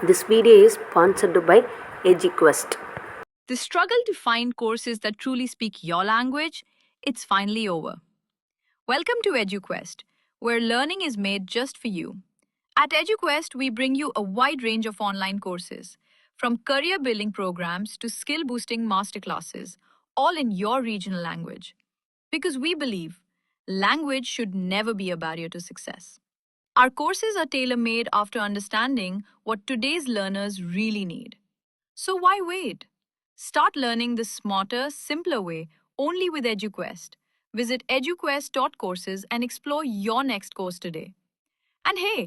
This video is sponsored by EduQuest. The struggle to find courses that truly speak your language, it's finally over. Welcome to EduQuest, where learning is made just for you. At EduQuest, we bring you a wide range of online courses, from career building programs to skill boosting masterclasses, all in your regional language. Because we believe language should never be a barrier to success. Our courses are tailor made after understanding what today's learners really need. So why wait? Start learning the smarter, simpler way only with EduQuest. Visit eduquest.courses and explore your next course today. And hey,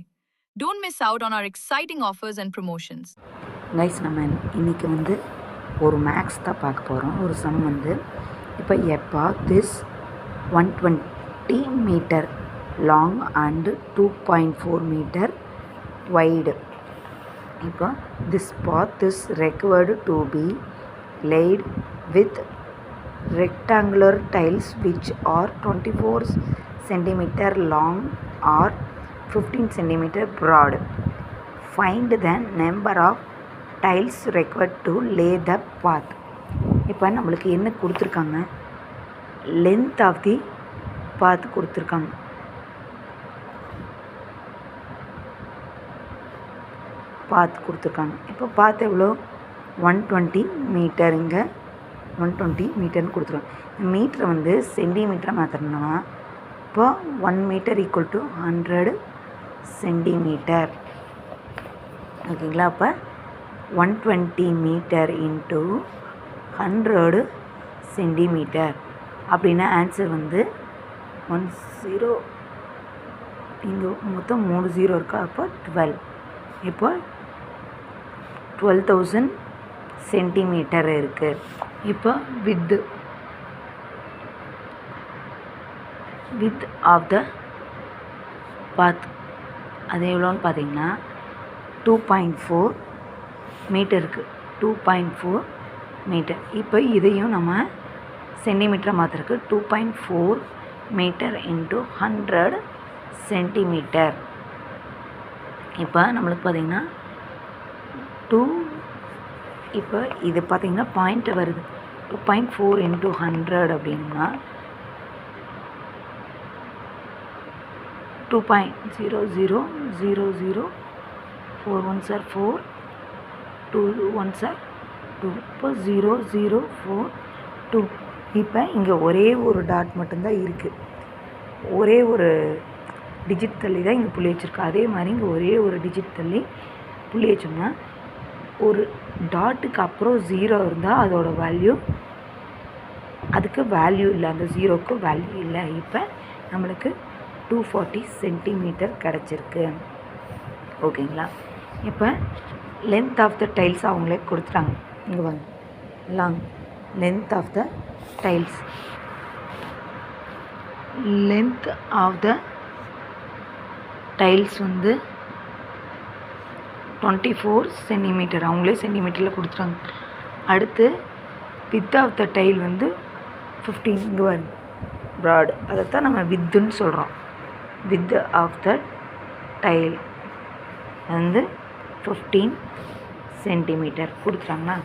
don't miss out on our exciting offers and promotions. Guys நம்ம இன்றைக்கி ஒரு maths தான் பார்க்க போகிறோம். ஒரு some இப்போ a path is 120 meter long and 2.4 meter wide. இப்போ this path is required to be laid with rectangular tiles which are 24 cm long or 15 cm broad. Find the number of tiles required to lay the path. இப்போ நம்மளுக்கு என்ன கொடுத்துருக்காங்க, length of the path கொடுத்துருக்காங்க. இப்போ பாத் எவ்வளோ 120 metre, இங்கே 120 மீட்டர்னு கொடுத்துருக்காங்க. மீட்டரை சென்டிமீட்டரை மாற்றணும்னா இப்போ 1 மீட்டர் ஈக்குவல் டு 100 சென்டிமீட்டர். ஓகேங்களா? அப்போ 120 மீட்டர் இன்ட்டு 100 சென்டிமீட்டர் அப்படின்னா ஆன்சர் 10. இங்கே மொத்தம் 3 0 இருக்கா, அப்போ 12. இப்போ 12,000 சென்டிமீட்டர் இருக்குது. இப்போ வித் ஆஃப் த பாத் அது எவ்வளோன்னு பார்த்தீங்கன்னா 2.4 மீட்டருக்கு 2.4 மீட்டர். இப்போ இதையும் நம்ம சென்டிமீட்டரை மாற்றுறதுக்கு 2.4 மீட்டர் இன்ட்டு 100 சென்டிமீட்டர். இப்போ நம்மளுக்கு பார்த்திங்கன்னா 2, இப்போ இது பார்த்திங்கன்னா பாயிண்ட்டு வருது. 2.4 இன்ட்டு 100 அப்படின்னா 2.0000. 4 1s are 4, 2 1s are 2. இப்போ 0042. இப்போ இங்கே ஒரே ஒரு டாட் மட்டும்தான் இருக்குது, ஒரே ஒரு டிஜிட் தள்ளி தான் இங்கே புள்ளி வச்சுருக்கோம். அதே மாதிரி இங்கே ஒரே ஒரு டிஜிட் தள்ளி புள்ளி வச்சோம்னா ஒரு டாட்டுக்கு அப்புறம் 0 இருந்தால் அதோட வேல்யூ, அதுக்கு வேல்யூ இல்லை, அந்த 0க்கு வேல்யூ இல்லை. இப்போ நம்மளுக்கு 240 சென்டிமீட்டர் கிடச்சிருக்கு. ஓகேங்களா? இப்போ லென்த் ஆஃப் த டைல்ஸ் அவங்களே கொடுத்துட்டாங்க. இங்கே வாங்க, long length of the tiles, length of the tiles 24 centimetre அவங்களே சென்டிமீட்டரில் கொடுத்துட்டாங்க. அடுத்து வித் ஆஃப் த டைல் 15. இங்கே வருது ப்ராட், அதைத்தான் நம்ம வித்துன்னு சொல்கிறோம். Width of the tile 15 centimetre கொடுத்துட்டாங்களா?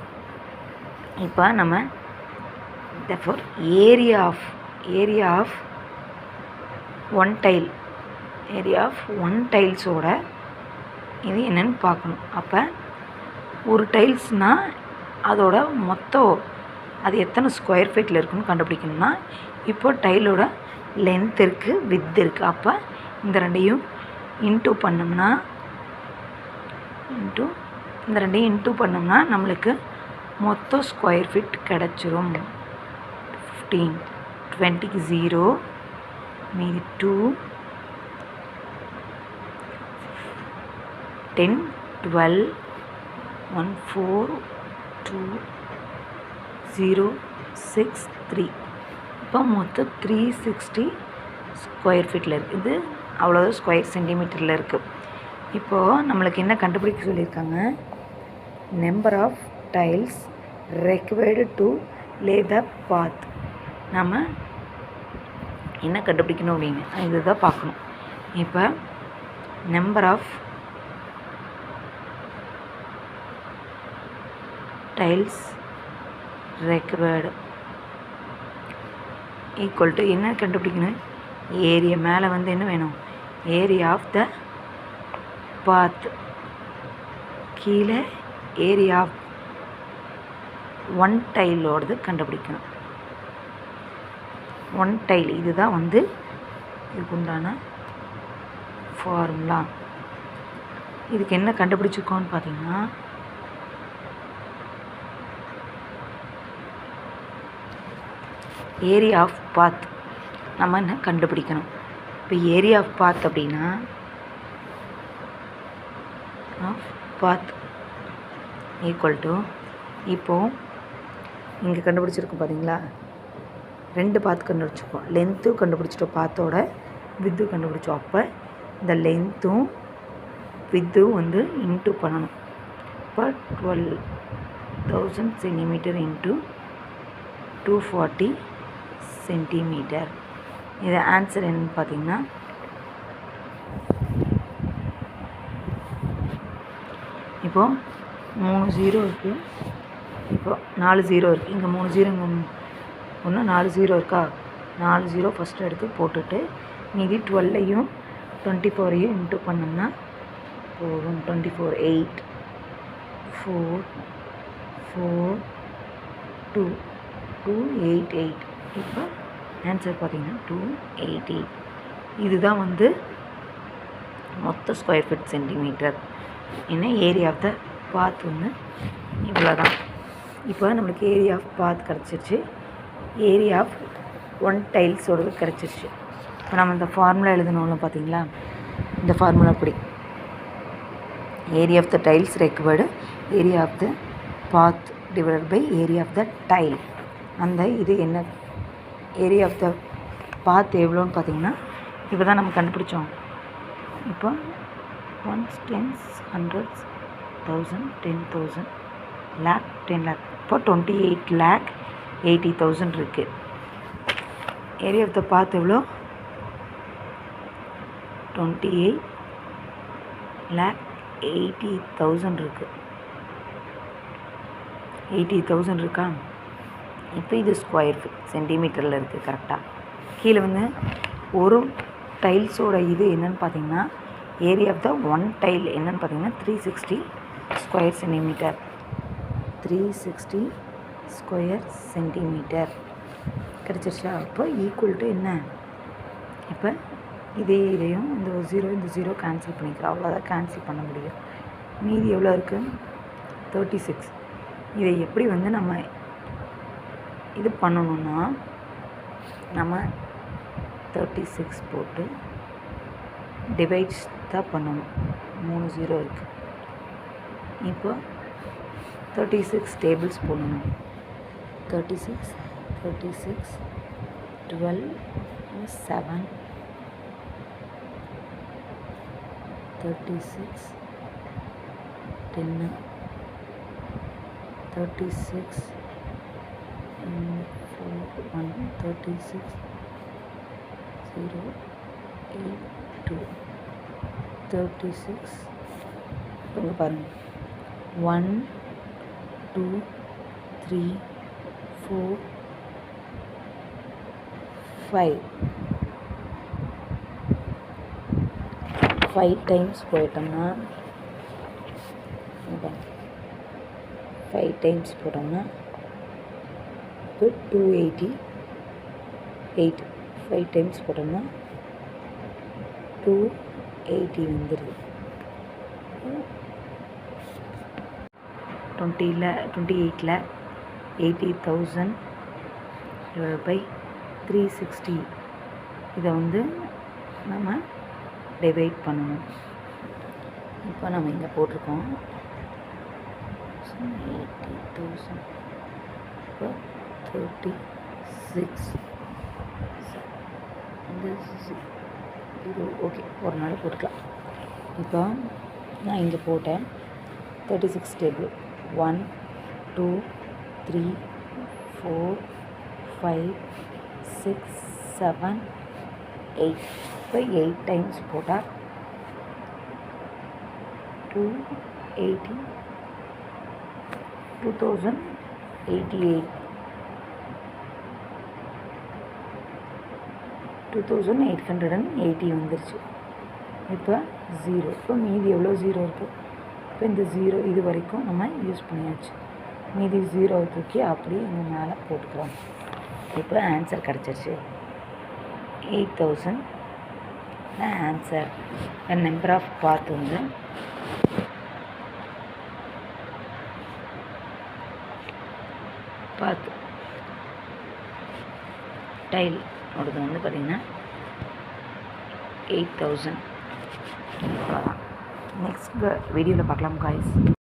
இப்போ நம்ம therefore ஏரியா ஆஃப் ஒன் டைல்ஸோட இது என்னென்னு பார்க்கணும். அப்போ ஒரு டைல்ஸ்னால் அதோட மொத்தம் அது எத்தனை ஸ்கொயர் ஃபீட்டில் இருக்குன்னு கண்டுபிடிக்கணும்னா இப்போ டைலோட லென்த் இருக்குது, வித் இருக்குது. அப்போ இந்த ரெண்டையும் இன்ட்டு பண்ணோம்னா நம்மளுக்கு மொத்தம் ஸ்கொயர் ஃபீட் கிடச்சிரும். 15, 20க்கு 0, மீதி 2, 10, 12, 1, 4, 2, 0, 6, 3. இப்போ மொத்தம் 360 ஸ்கொயர் ஃபீட்டில் இருக்குது. இது அவ்வளோதான் ஸ்கொயர் சென்டிமீட்டரில் இருக்குது. இப்போது நம்மளுக்கு என்ன கண்டுபிடிக்க சொல்லியிருக்காங்க, number of tiles required to lay the path. நம்ம என்ன கண்டுபிடிக்கணும் அப்படின்னு இதுதான் பார்க்கணும். இப்போ number of tiles required equal to என்ன கண்டுபிடிக்கணும், ஏரியா. மேலே வந்து என்ன வேணும், ஏரியா ஆஃப் த பாத். கீழே ஏரியா ஆஃப் ஒன் டைலோடது கண்டுபிடிக்கணும். ஒன் டைல் இதுதான் வந்து இதுக்கு உண்டான ஃபார்முலா. இதுக்கு என்ன கண்டுபிடிச்சிருக்கோன்னு பார்த்தீங்கன்னா, ஏரியா ஆஃப் பாத் நம்ம என்ன கண்டுபிடிக்கணும். இப்போ ஏரியா ஆஃப் பாத் அப்படின்னா ஆஃப் பாத் ஈக்குவல் டு, இப்போது இங்கே கண்டுபிடிச்சிருக்கோம் பார்த்தீங்களா, 2 பாத் கண்டுபிடிச்சிருக்கோம். லென்த்தும் கண்டுபிடிச்சிட்டோம், பாத்தோட வித்தும் கண்டுபிடிச்சோம். அப்போ இந்த லென்த்தும் வித்தும் வந்து இன்ட்டு பண்ணணும். இப்போ 12,000 சென்டிமீட்டர் இன்ட்டு 240 சென்டிமீட்டர். இது ஆன்சர் என்னன்னு பார்த்தீங்கன்னா, இப்போது 3 0 இருக்குது, இப்போ 4 0 இருக்குது. இங்கே 3 0, இங்கே ஒன்று 4 0 இருக்கா, 4 0 ஃபஸ்ட்டு எடுத்து போட்டுட்டு மீதி 12ஐயும் 24ஐயும் இன்ட்டு பண்ணோம்னா போதும். 24 8 4 4 2 288. இப்போ ஆன்சர் பார்த்தீங்கன்னா 288. இதுதான் வந்து மொத்த ஸ்கொயர் ஃபீட் சென்டிமீட்டர். என்ன ஏரியா ஆஃப் த பாத் வந்து இவ்வளோ தான். இப்போ நம்மளுக்கு ஏரியா ஆஃப் பாத் கிடச்சிருச்சு, ஏரியா ஆஃப் ஒன் டைல்ஸோடது கிடச்சிருச்சு. இப்போ நம்ம இந்த ஃபார்முலா எழுதணும்ல பார்த்தீங்களா, இந்த ஃபார்முலா அப்படி area of the tiles required area of the bath divided by area of the tile. அந்த இது என்ன ஏரியா ஆஃப் த பாத் எவ்வளோன்னு பார்த்தீங்கன்னா, இப்போ தான் நம்ம கண்டுபிடிச்சோம். இப்போ 1s 10s 100s 1000 10,000 lakh 10 lakh, இப்போ 28,80,000 இருக்குது. ஏரியா ஆஃப் த பாத் எவ்வளோ, 28,80,000 இருக்குது. 80,000 இருக்கா. இப்போ இது ஸ்கொயர் ஃபீட் சென்டிமீட்டரில் இருக்குது கரெக்டாக. கீழே வந்து ஒரு டைல்ஸோட இது என்னென்னு பார்த்தீங்கன்னா, area of the one tile என்னென்னு பார்த்தீங்கன்னா 360 ஸ்கொயர் சென்டிமீட்டர். 360 ஸ்கொயர் சென்டிமீட்டர் கிடச்சிருச்சா. அப்போ ஈக்குவல் டு என்ன, இப்போ இதையும் இந்த 0 கேன்சல் பண்ணிக்கிறோம். அவ்வளோதான் கேன்சல் பண்ண முடியும். மீதி எவ்வளோ இருக்குது, 36. இதை எப்படி வந்து நம்ம இது பண்ணணும்னா, நம்ம 36 போட்டு டிவைட்ஸ் தான் பண்ணணும். 3 0 இருக்குது. இப்போ 36 டேபிள்ஸ் போடணும். 36 36 12 7 36 10 36 4 1 36 0 8 2 36. இங்கே பாருங்கள் 1 2 3 4 5 5 டைம்ஸ் போயிட்டோம்னா, 5 டைம்ஸ் போட்டோம்னா இப்போ 288. 5 டைம்ஸ் போட்டோம்னா 280 வந்துடுது. 28ல் 80,000 பை 360 இதை வந்து நம்ம டிவைட் பண்ணணும். இப்போ நம்ம இங்கே போட்டிருக்கோம் 80,000 இப்போ 36 இது ஓகே, ஒரு நாள் போட்டுக்கலாம். இப்போ நான் இங்கே போட்டேன் 36 டேபிள் 1 2 3 4 5 6 7 8. இப்போ 8 டைம்ஸ் போட்டால் 280 2088 2880 வந்துருச்சு. இப்போ 0. இப்போ மீதி எவ்வளோ 0 இருக்குது? இப்போ இந்த 0 இது வரைக்கும் நம்ம யூஸ் பண்ணியாச்சு. மீதி 0 தூக்கி அப்படியே இங்கே மேலே போட்டுக்கிறோம். இப்போ ஆன்சர் கிடச்சிருச்சு. 8000 ஆன்சர். நம்பர் ஆஃப் பாத் வந்து பாத் டைல் ஓடுது வந்து பார்த்திங்கன்னா 8000. அவ்வளோதான். நெக்ஸ்ட் வீடியோவில் பார்க்கலாம் காய்ஸ்.